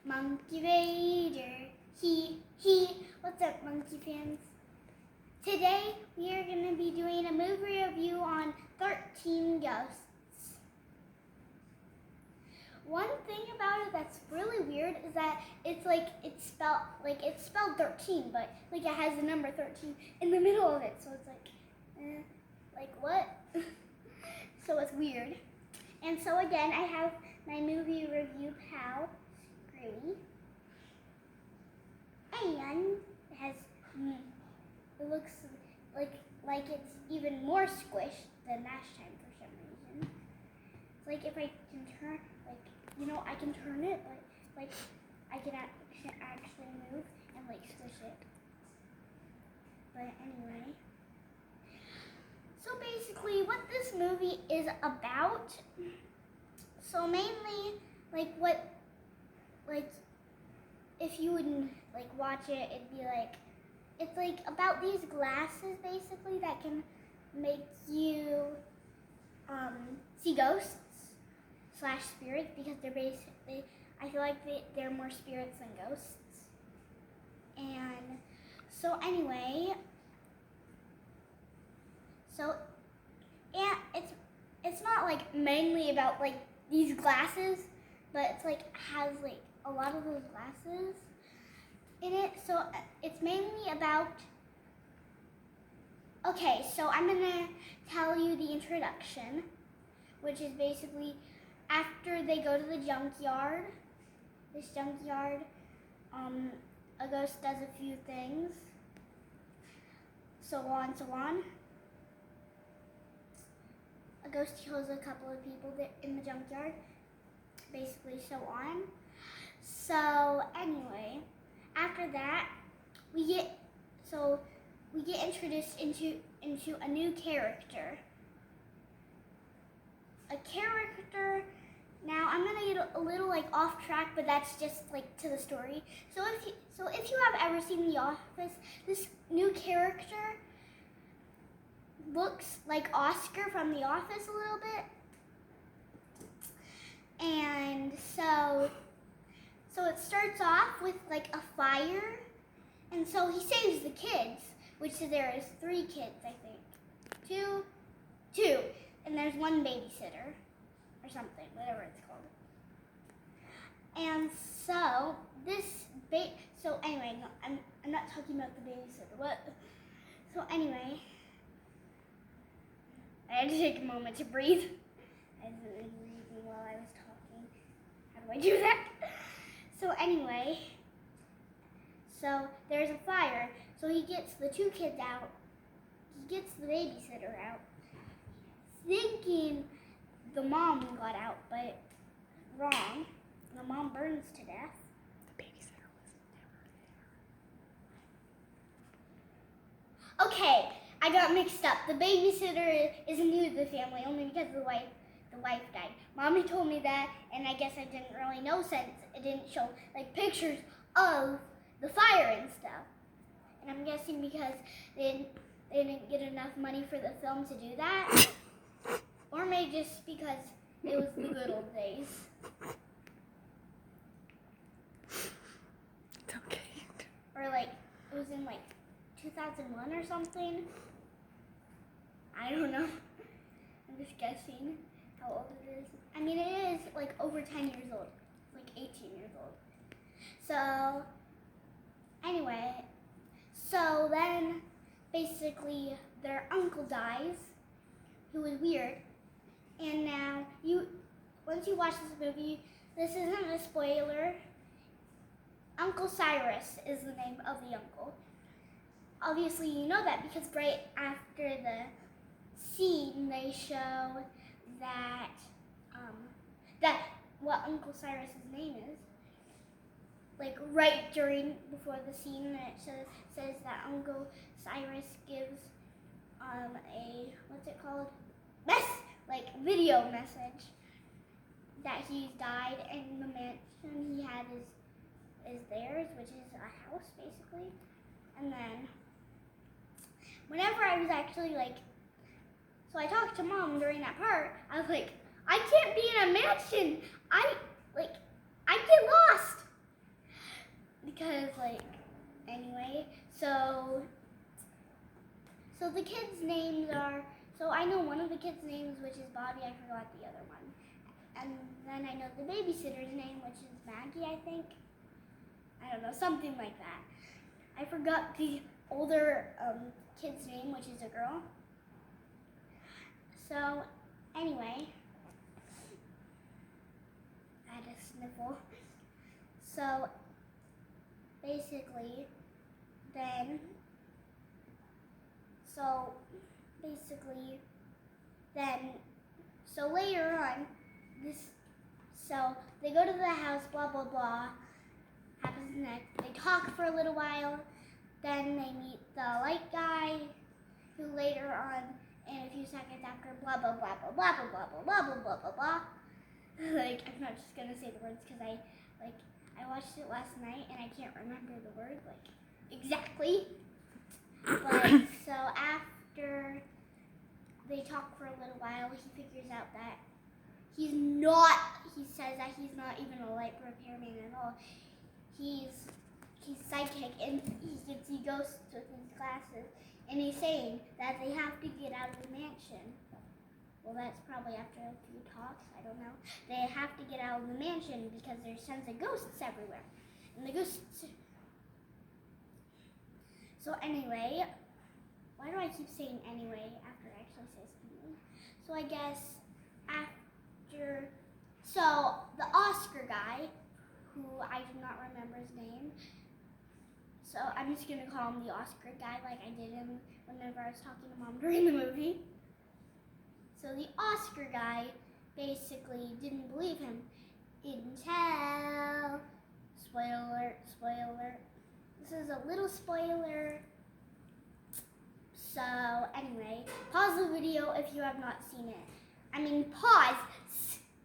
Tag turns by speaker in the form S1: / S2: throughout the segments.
S1: Monkey Vader, he. What's up, monkey fans? Today we are going to be doing a movie review on 13 Ghosts. One thing about it that's really weird is that it's spelled 13, but like it has the number 13 in the middle of it, so it's like what? So it's weird. And so again, I have my movie review pal, Gravy. And it looks like it's even more squished than last time for some reason. It's like if I can turn, I can turn it, but I can actually move and squish it. But anyway, so basically what this movie is about, so mainly if you would watch it, it'd be it's about these glasses basically that can make you see ghosts / spirits, because they're basically, I feel like they're more spirits than ghosts. And so anyway, it's not mainly about these glasses, but it's has a lot of those glasses in it. So it's mainly about, okay, so I'm gonna tell you the introduction, which is basically after they go to the junkyard, a ghost does a few things, so on. A ghost kills a couple of people in the junkyard, basically, so on. So anyway, after that, we get introduced into a new character. Now I'm gonna get a little off track, but that's just to the story. So if you have ever seen The Office, this new character looks like Oscar from The Office a little bit. And so it starts off with a fire, and so he saves the kids, which there is 3 kids, I think. Two, and there's 1 babysitter or something, whatever it's called. And so so anyway, no, I'm not talking about the babysitter. What? So anyway, I had to take a moment to breathe. I was breathing while I was talking. How do I do that? So anyway, so there's a fire. So he gets the 2 kids out. He gets the babysitter out, thinking the mom got out, but wrong. The mom burns to death.
S2: The babysitter was never there.
S1: Okay, I got mixed up. The babysitter isn't new to the family only because the wife died. Mommy told me that, and I guess I didn't really know since it didn't show pictures of the fire and stuff. And I'm guessing because they didn't get enough money for the film to do that, or maybe just because it was the good old days.
S2: It's okay.
S1: Or it was in 2001 or something. I don't know. I'm just guessing how old it is. I mean, it is over 10 years old, 18 years old. So anyway, so then basically their uncle dies, who is weird. And now once you watch this movie, this isn't a spoiler. Uncle Cyrus is the name of the uncle. Obviously you know that because right after the scene they show that what Uncle Cyrus's name is. Right before the scene, and it says that Uncle Cyrus gives a, what's it called? Video message that he's died, and the mansion he had is theirs, which is a house basically. And then whenever I was actually so I talked to Mom during that part. I was I can't be in a mansion. I get lost. the kids' names are, so I know one of the kids' names, which is Bobby. I forgot the other one. And then I know the babysitter's name, which is Maggie, I think. I don't know, something like that. I forgot the older kid's name, which is a girl. So, anyway, I had a sniffle. So, basically, so later on, so they go to the house, blah, blah, blah, happens next. They talk for a little while, then they meet the light guy, who later on, in a few seconds after, blah, blah, blah, blah, blah, blah, blah, blah, blah, blah, blah, blah. Like, I'm not just gonna say the words because I watched it last night and I can't remember the word, like, exactly. But, so after they talk for a little while, he figures out that he says that he's not even a light repairman at all. He's psychic and he can see ghosts with his glasses. And he's saying that they have to get out of the mansion. Well, that's probably after a few talks, I don't know. They have to get out of the mansion because there's tons of ghosts everywhere. And the ghosts... So anyway, why do I keep saying anyway after I actually say something? So I guess after... So the Oscar guy, who I do not remember his name, so I'm just going to call him the Oscar guy like I did him whenever I was talking to Mom during the movie. So the Oscar guy basically didn't believe him until, spoiler, this is a little spoiler. So anyway, pause the video if you have not seen it. I mean pause,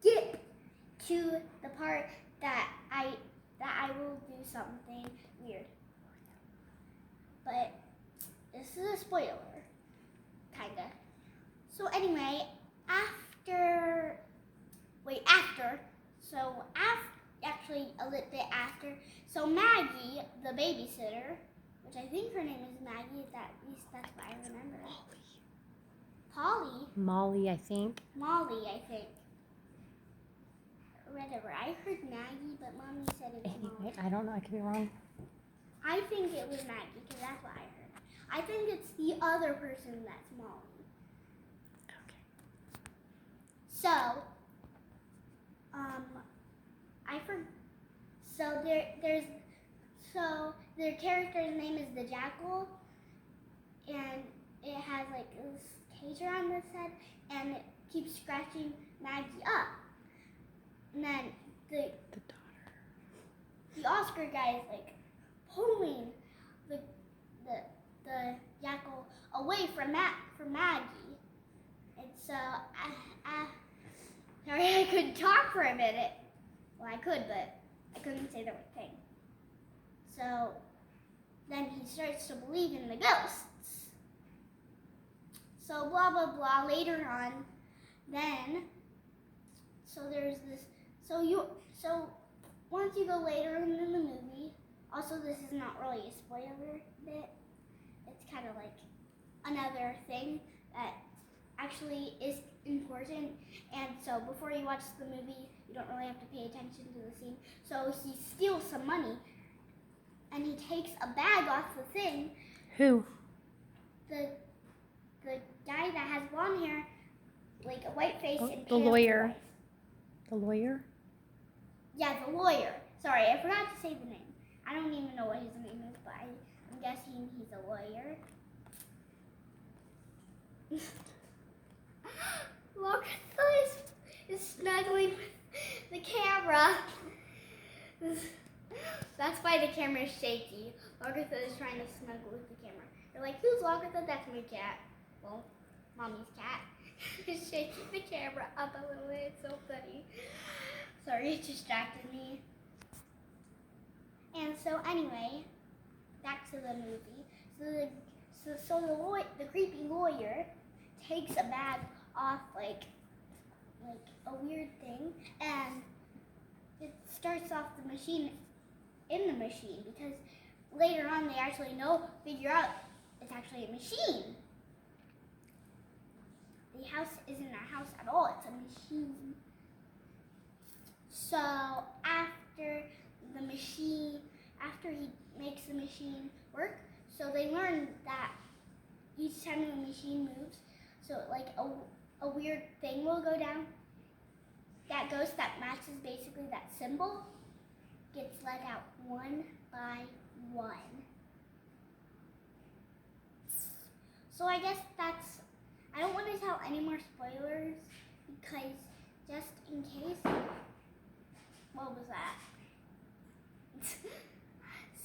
S1: skip to the part that I will do something weird. But this is a spoiler, kinda. So anyway, actually a little bit after, so Maggie, the babysitter, which I think her name is Maggie, at least that's what I remember. Polly?
S2: Molly, I think.
S1: Molly, I think. Whatever, I heard Maggie, but Mommy said it was Molly.
S2: I don't know, I could be wrong.
S1: I think it was Maggie, because that's what I heard. I think it's the other person that's Molly.
S2: Okay.
S1: So, their character's name is the Jackal, and it has like this cage around its head, and it keeps scratching Maggie up. And then the
S2: daughter.
S1: The Oscar guy is like pulling the Jackal away from Maggie. And so, sorry I couldn't talk for a minute. Well, I could, but I couldn't say the right thing. So, then he starts to believe in the ghosts. So, blah, blah, blah, later on, then, so there's this, so once you go later in the movie, also this is not really a spoiler bit, it's kind of like another thing that actually is important, and so before you watch the movie, you don't really have to pay attention to the scene. So he steals some money, and he takes a bag off the thing.
S2: Who?
S1: The guy that has blonde hair, like a white face and
S2: the lawyer.
S1: eyes.
S2: The lawyer?
S1: Yeah, the lawyer. Sorry, I forgot to say the name. I don't even know what his name is, but I'm guessing he's a lawyer. Look, is snuggling with the camera. That's why the camera is shaky. Lagartha is trying to snuggle with the camera. They're like, who's Lagartha? That's my cat. Well, Mommy's cat. Is shaking the camera up a little bit. It's so funny. Sorry, it distracted me. And so anyway, back to the movie. So the creepy lawyer takes a bag off like a weird thing, and it starts off the machine in the machine, because later on they actually figure out it's actually a machine. the house isn't a house at all, it's a machine. So after he makes the machine work, so they learn that each time the machine moves, so like a weird thing will go down. That ghost that matches basically that symbol gets let out one by one. So I guess I don't want to tell any more spoilers because just in case, what was that?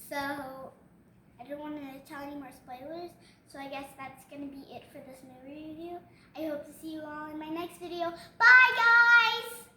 S1: So I don't want to tell any more spoilers. So I guess that's going to be it for this movie review. I hope to see you all in my next video. Bye guys!